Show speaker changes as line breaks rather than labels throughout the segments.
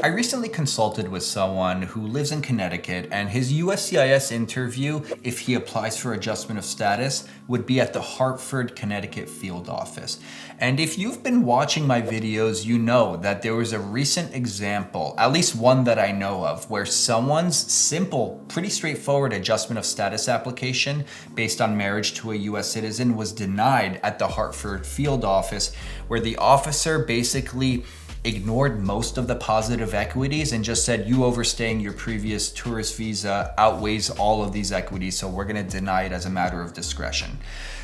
I recently consulted with someone who lives in Connecticut, and his USCIS interview, if he applies for adjustment of status, would be at the Hartford, Connecticut field office. And if you've been watching my videos, you know that there was a recent example, at least one that I know of, where someone's simple, pretty straightforward adjustment of status application based on marriage to a US citizen was denied at the Hartford field office, where the officer basically ignored most of the positive equities and just said, you overstaying your previous tourist visa outweighs all of these equities, so we're gonna deny it as a matter of discretion.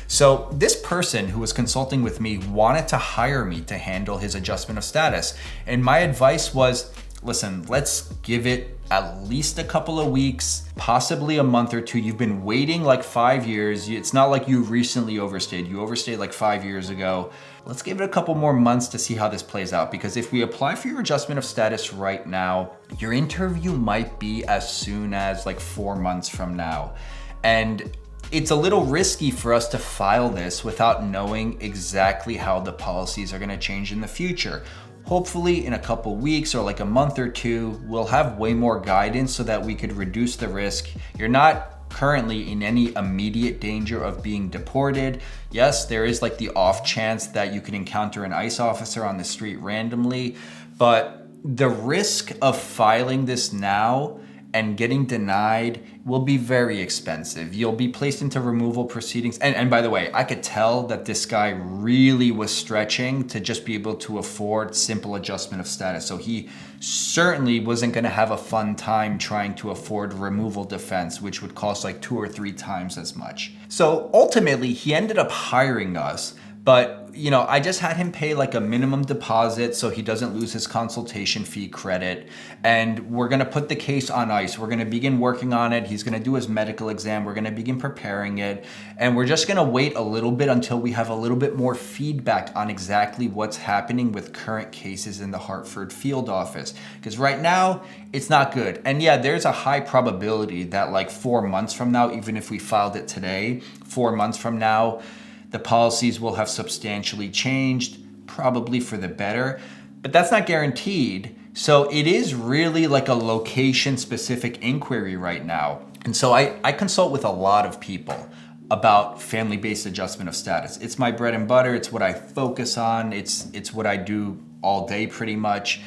So this person who was consulting with me wanted to hire me to handle his adjustment of status. And my advice was, listen, let's give it at least a couple of weeks, possibly a month or two. You've been waiting like 5 years. It's not like you recently overstayed. You overstayed like 5 years ago. Let's give it a couple more months to see how this plays out. Because if we apply for your adjustment of status right now, your interview might be as soon as like 4 months from now. And it's a little risky for us to file this without knowing exactly how the policies are gonna change in the future. Hopefully in a couple weeks or like a month or two, we'll have way more guidance so that we could reduce the risk. You're not currently in any immediate danger of being deported. Yes, there is like the off chance that you can encounter an ICE officer on the street randomly, but the risk of filing this now and getting denied will be very expensive. You'll be placed into removal proceedings. And by the way, I could tell that this guy really was stretching to just be able to afford simple adjustment of status. So he certainly wasn't gonna have a fun time trying to afford removal defense, which would cost like 2 or 3 times as much. So ultimately, he ended up hiring us. But I just had him pay like a minimum deposit so he doesn't lose his consultation fee credit. And we're gonna put the case on ice. We're gonna begin working on it. He's gonna do his medical exam. We're gonna begin preparing it. And we're just gonna wait a little bit until we have a little bit more feedback on exactly what's happening with current cases in the Hartford field office. Because right now, it's not good. And yeah, there's a high probability that like 4 months from now, even if we filed it today, 4 months from now, the policies will have substantially changed, probably for the better, but that's not guaranteed. So it is really like a location-specific inquiry right now. And so I consult with a lot of people about family-based adjustment of status. It's my bread and butter. It's what I focus on. It's what I do all day pretty much.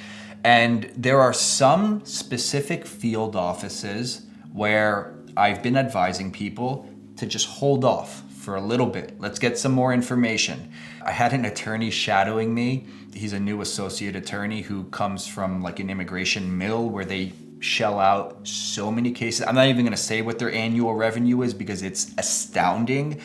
And there are some specific field offices where I've been advising people to just hold off for a little bit. Let's get some more information. I had an attorney shadowing me. He's a new associate attorney who comes from like an immigration mill where they shell out so many cases. I'm not even gonna say what their annual revenue is because it's astounding.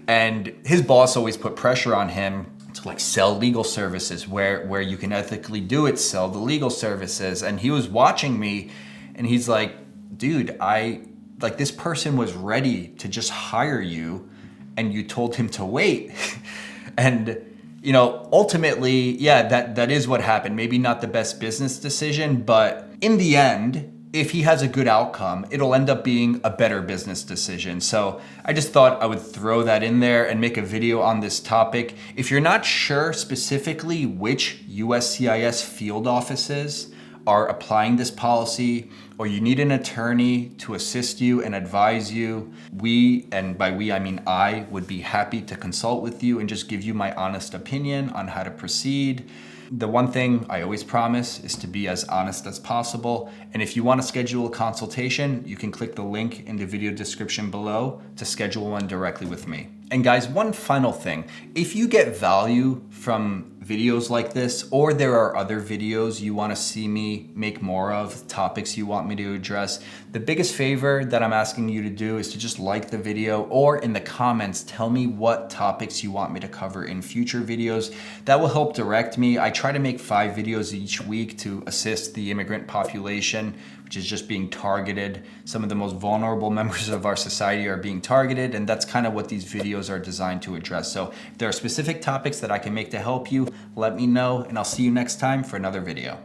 And his boss always put pressure on him to like sell legal services where you can ethically do it, sell the legal services. And he was watching me and he's like, dude, this person was ready to just hire you and you told him to wait. And ultimately, yeah, that is what happened. Maybe not the best business decision, but in the end, if he has a good outcome, it'll end up being a better business decision. So I just thought I would throw that in there and make a video on this topic. If you're not sure specifically which USCIS field offices are applying this policy, or you need an attorney to assist you and advise you, we, and by we I mean I, would be happy to consult with you and just give you my honest opinion on how to proceed. The one thing I always promise is to be as honest as possible. And if you want to schedule a consultation, you can click the link in the video description below to schedule one directly with me. And guys, one final thing. If you get value from videos like this, or there are other videos you want to see me make more of, topics you want me to address, the biggest favor that I'm asking you to do is to just like the video, or in the comments, tell me what topics you want me to cover in future videos. That will help direct me. I try to make 5 videos each week to assist the immigrant population, which is just being targeted. Some of the most vulnerable members of our society are being targeted, and that's kind of what these videos are designed to address. So if there are specific topics that I can make to help you, let me know, and I'll see you next time for another video.